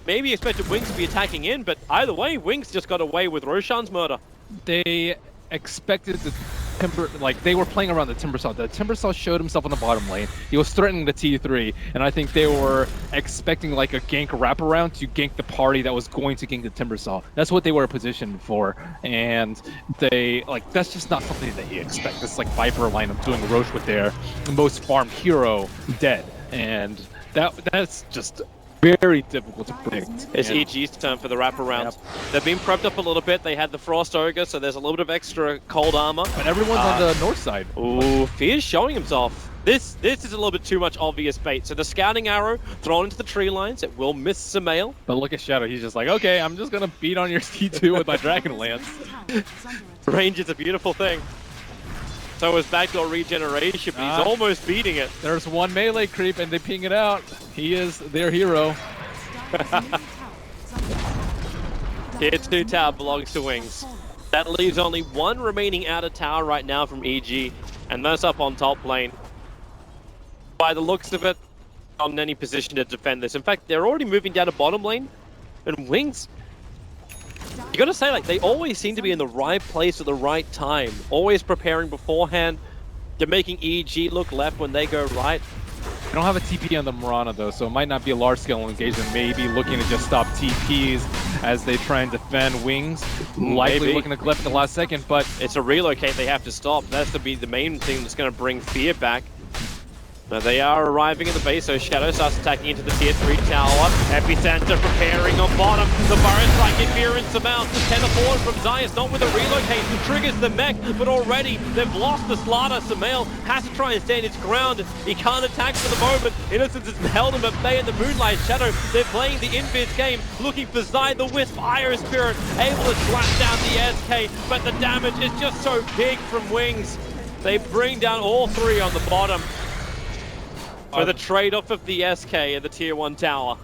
[SPEAKER 2] Maybe expected Wings to be attacking in, but either way, Wings just got away with Roshan's murder.
[SPEAKER 3] They expected the Timber, like they were playing around the Timbersaw. The Timbersaw showed himself on the bottom lane. He was threatening the T3, and I think they were expecting like a gank wraparound to gank the party that was going to gank the Timbersaw. That's what they were positioned for, and they that's just not something that you expect. This like Viper lineup doing Roche with their most farmed hero dead, and that's just very difficult to predict.
[SPEAKER 2] It's EG's turn for the wraparound. Yep. They've been prepped up a little bit. They had the Frost Ogre, so there's a little bit of extra cold armor.
[SPEAKER 3] But everyone's on the north side.
[SPEAKER 2] Ooh, Fear's showing himself. This is a little bit too much obvious bait. So the scouting arrow thrown into the tree lines. It will miss Samael.
[SPEAKER 3] But look at Shadow. He's just like, okay, I'm just going to beat on your T2 with my Dragon Lance.
[SPEAKER 2] Range is a beautiful thing. So is backdoor regeneration, but he's almost beating it.
[SPEAKER 3] There's one melee creep and they ping it out. He is their hero.
[SPEAKER 2] Tier 2 tower belongs to Wings. That leaves only one remaining outer tower right now from EG, and that's up on top lane. By the looks of it, on any position to defend this. In fact, they're already moving down to bottom lane, and Wings, you gotta say, like, they always seem to be in the right place at the right time, always preparing beforehand. They're making EG look left when they go right.
[SPEAKER 3] I don't have a TP on the Mirana though, so it might not be a large-scale engagement. Maybe looking to just stop TPs as they try and defend Wings. Likely looking to clip at the last second, but
[SPEAKER 2] it's a relocate they have to stop. That's to be the main thing that's going to bring fear back. Now they are arriving in the base, so Shadow starts attacking into the tier 3 tower. Epicenter preparing on bottom. The Burrow Strike interference amount. Tether forward from Zayas, not with a relocate. Triggers the mech, but already they've lost the Slaughter. Sumail has to try and stand his ground. He can't attack for the moment. Innocence has held him at bay in the Moonlight Shadow. They're playing the invis game, looking for Zai the Wisp, Iron Spirit, able to slap down the SK, but the damage is just so big from Wings. They bring down all three on the bottom. For the trade-off of the SK and the tier 1 tower.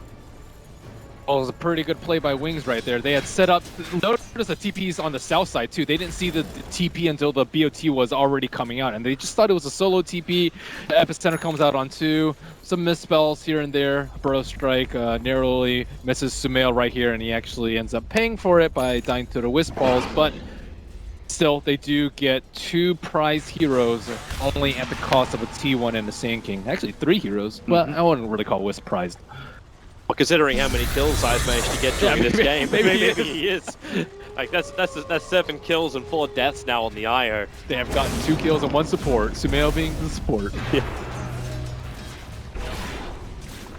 [SPEAKER 3] Oh, it was a pretty good play by Wings right there. They had set up, notice the TPs on the south side too. They didn't see the TP until the BOT was already coming out, and they just thought it was a solo TP. The Epicenter comes out on 2. Some misspells here and there. Burrow Strike narrowly misses Sumail right here, and he actually ends up paying for it by dying to the Wisp Balls, but still, they do get 2 prize heroes, only at the cost of a T1 and a Sand King. Actually, 3 heroes. Well, I wouldn't really call Wisp prized.
[SPEAKER 2] Well, considering how many kills Zai's managed to get during this game, maybe he is. Like that's 7 kills and 4 deaths now on the IO.
[SPEAKER 3] They have gotten 2 kills and 1 support. Sumail being the support.
[SPEAKER 2] Yeah.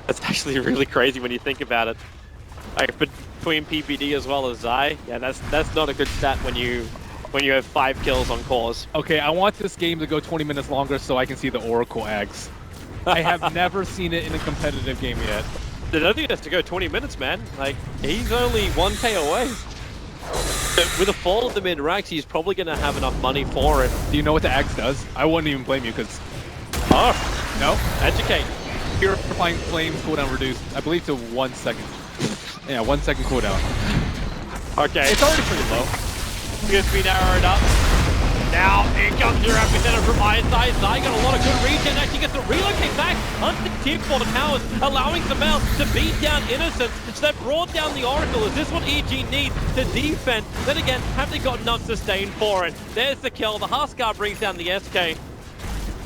[SPEAKER 2] That's actually really crazy when you think about it. Like between PPD as well as Zai, yeah, that's not a good stat when you have 5 kills on cores.
[SPEAKER 3] Okay, I want this game to go 20 minutes longer so I can see the Oracle Ags. I have never seen it in a competitive game yet.
[SPEAKER 2] I don't think it has to go 20 minutes, man. Like, he's only 1k away. With a fall of the mid-racks, he's probably going to have enough money for it.
[SPEAKER 3] Do you know what the Ags does? I wouldn't even blame you, because...
[SPEAKER 2] Oh,
[SPEAKER 3] no?
[SPEAKER 2] Educate.
[SPEAKER 3] Purifying Flames cooldown reduced, I believe, to 1 second. Yeah, 1 second cooldown.
[SPEAKER 2] Okay.
[SPEAKER 3] It's already pretty low.
[SPEAKER 2] Gets me narrowed up. Now, here comes your Epicenter from ISI. Zai got a lot of good regen. Actually gets to relocate back onto the tier 4 towers, allowing Sumail to beat down Innocence. So they've brought down the Oracle. Is this what EG needs to defend? Then again, have they got enough sustain for it? There's the kill. The Huskar brings down the SK.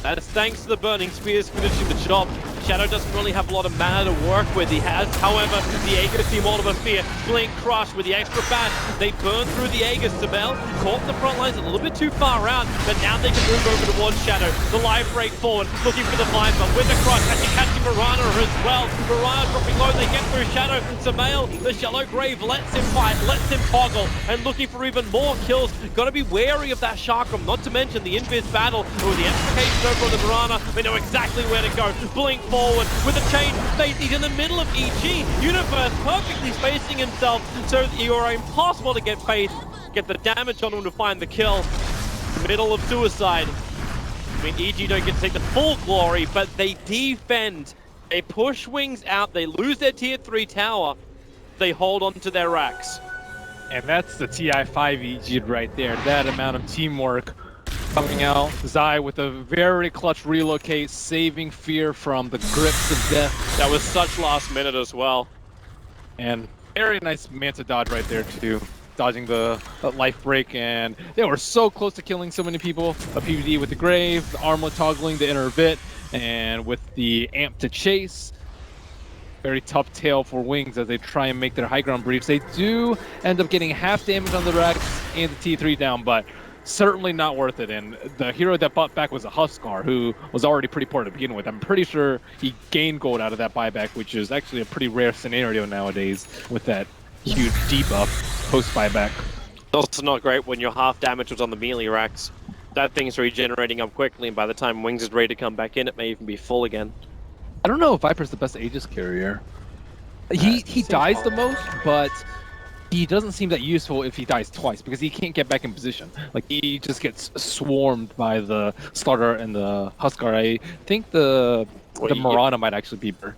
[SPEAKER 2] That is thanks to the Burning Spears finishing the job. Shadow doesn't really have a lot of mana to work with. He has, however, the Aegis team all of a fear. Blink Crush with the extra bash. They burn through the Aegis. Sumail caught the front lines a little bit too far out, but now they can move over towards Shadow. The live break forward, looking for the Viper with the Crush. Actually catching Mirana as well. Mirana dropping low. They get through Shadow. Sumail, the Shallow Grave, lets him fight, lets him toggle, and looking for even more kills. Got to be wary of that Chakram, not to mention the invis battle. With the amplification over on the Mirana, they know exactly where to go. Blink forward with a chain space. He's in the middle of EG. Universe perfectly spacing himself so that you are impossible to get the damage on him to find the kill. Middle of suicide. I mean, EG don't get to take the full glory, but they defend. They push Wings out. They lose their tier 3 tower. They hold on to their racks.
[SPEAKER 3] And that's the TI5 EG right there. That amount of teamwork coming out. Zai with a very clutch relocate, saving Fear from the grips of death.
[SPEAKER 2] That was such last minute as well.
[SPEAKER 3] And very nice Manta dodge right there too. Dodging the life break, and they were so close to killing so many people. A PvD with the Grave, the armlet toggling the inner bit, and with the amp to chase. Very tough tail for Wings as they try and make their high ground briefs. They do end up getting half damage on the racks and the T3 down, but certainly not worth it. And the hero that bought back was a Huskar, who was already pretty poor to begin with. I'm pretty sure he gained gold out of that buyback, which is actually a pretty rare scenario nowadays with that huge debuff post-buyback.
[SPEAKER 2] It's also not great when your half damage was on the melee racks. That thing's regenerating up quickly, and by the time Wings is ready to come back in, it may even be full again.
[SPEAKER 3] I don't know if Viper's the best Aegis carrier. He dies the most, but he doesn't seem that useful if he dies twice, because he can't get back in position. Like, he just gets swarmed by the Slaughter and the Huskar. I think the Mirana might actually be better.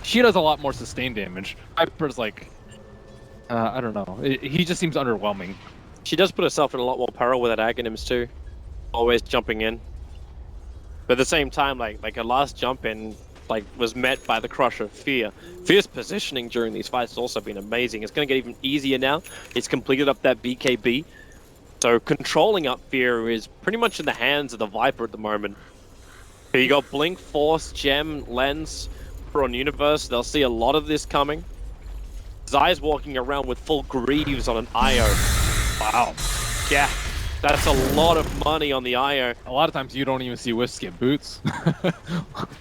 [SPEAKER 3] She does a lot more sustained damage. Viper's like, I don't know. He just seems underwhelming.
[SPEAKER 2] She does put herself in a lot more peril with that Aghanims too. Always jumping in. But at the same time, like her last jump in was met by the crush of Fear. Fear's positioning during these fights has also been amazing. It's going to get even easier now. He's completed up that BKB. So controlling up Fear is pretty much in the hands of the Viper at the moment. Here you got Blink, Force, Gem, Lens, on Universe. They'll see a lot of this coming. Zai's walking around with full Greaves on an IO. Wow. Yeah. That's a lot of money on the IO.
[SPEAKER 3] A lot of times you don't even see Wisps get boots,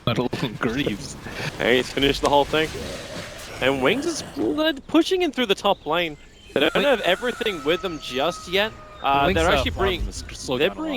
[SPEAKER 3] let alone Greaves.
[SPEAKER 2] Hey, he's finished the whole thing. And Wings is pushing in through the top lane. They don't have everything with them just yet. They're actually bringing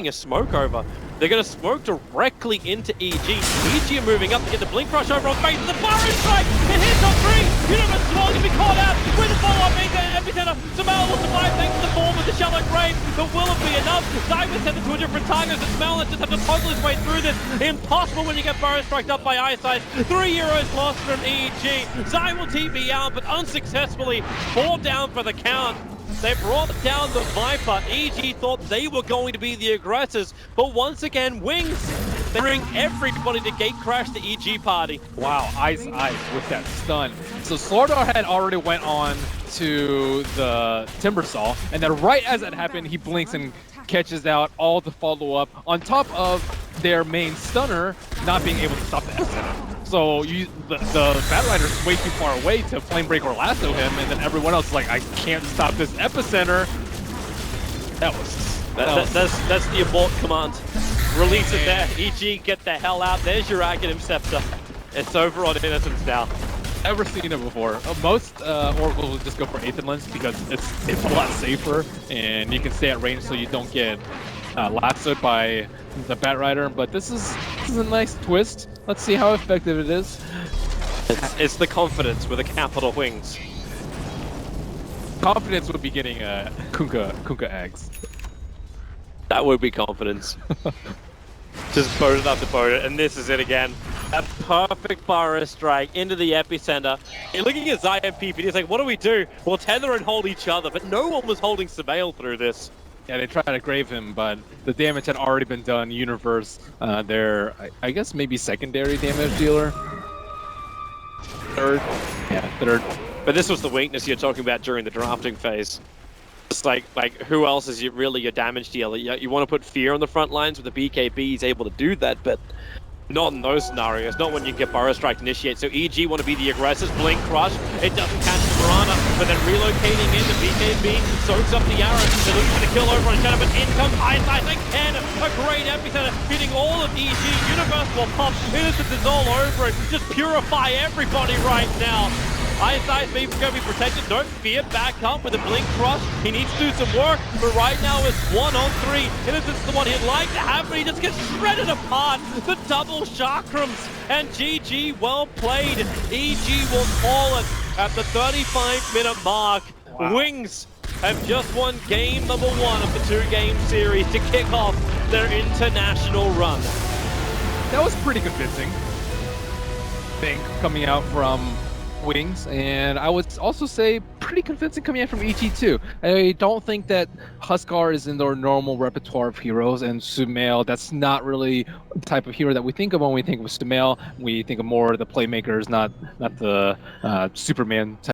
[SPEAKER 2] a smoke over. They're going to smoke directly into EG. EG are moving up to get the Blink Rush over on face. The Burrow Strike! It hits on 3! Universe is going to be caught out with the follow-up epicenter. Samel will survive thanks to the form of the Shallow Grave, but will it be enough? Zai was sent to a different target, and Samel just have to puzzle his way through this. Impossible when you get Burrow Striked up by Eyesight. 3 euros lost from EG. Zai will TP out, but unsuccessfully. 4 down for the count. They brought down the Viper. EG thought they were going to be the aggressors, but once again, Wings, they bring everybody to gate crash the EG party.
[SPEAKER 3] Wow, Ice with that stun. So Slardar had already went on to the Timbersaw, and then right as that happened, he blinks and catches out all the follow-up on top of their main stunner not being able to stop the epicenter. So the Batrider's way too far away to Flame Break or lasso him, and then everyone else is like, I can't stop this epicenter.
[SPEAKER 2] That's the abort command. Release it there. EG, get the hell out. There's your Aghanim Scepter. It's over on Innocence now.
[SPEAKER 3] Never seen it before. Most Oracles will just go for Aether Lens because it's a lot safer, and you can stay at range so you don't get lassoed by the Batrider. But this is a nice twist. Let's see how effective it is.
[SPEAKER 2] It's the confidence with a capital Wings.
[SPEAKER 3] Confidence would be getting Kunkka eggs.
[SPEAKER 2] That would be confidence. Just boat it up the boat, and this is it again. A perfect Burrow Strike into the epicenter. You're looking at Zai and PPD, it's like, what do we do? We'll tether and hold each other, but no one was holding Samael through this.
[SPEAKER 3] Yeah, they tried to grave him, but the damage had already been done. Universe, their, I guess maybe secondary damage dealer. Third. Yeah, third.
[SPEAKER 2] But this was the weakness you're talking about during the drafting phase. It's like who else is really your damage dealer? You want to put Fear on the front lines with the BKB, he's able to do that, but not in those scenarios, not when you get Burrow Strike initiate. So EG want to be the aggressors, Blink Crush, it doesn't catch the Piranha, but then relocating in the BKB, soaks up the arrow, they're looking for the kill over on Shadow, but in comes Eyesight again, a great epicenter, hitting all of EG, Universe will pop, Innocence is all over it, just purify everybody right now. Eyesight may going to be protected, don't Fear back up with a Blink Crush, he needs to do some work, but right now it's 1 on 3, Innocence is the one he'd like to have, but he just gets shredded apart, the double chakrams, and GG, well played. EG will call it at the 35-minute mark. Wow. Wings have just won game number 1 of the 2-game series to kick off their international run.
[SPEAKER 3] That was pretty convincing, I think, coming out from Wings, and I would also say pretty convincing coming in from EG too. I don't think that Huskar is in their normal repertoire of heroes, and Sumail, that's not really the type of hero that we think of when we think of Sumail. We think of more the playmakers, not the Superman type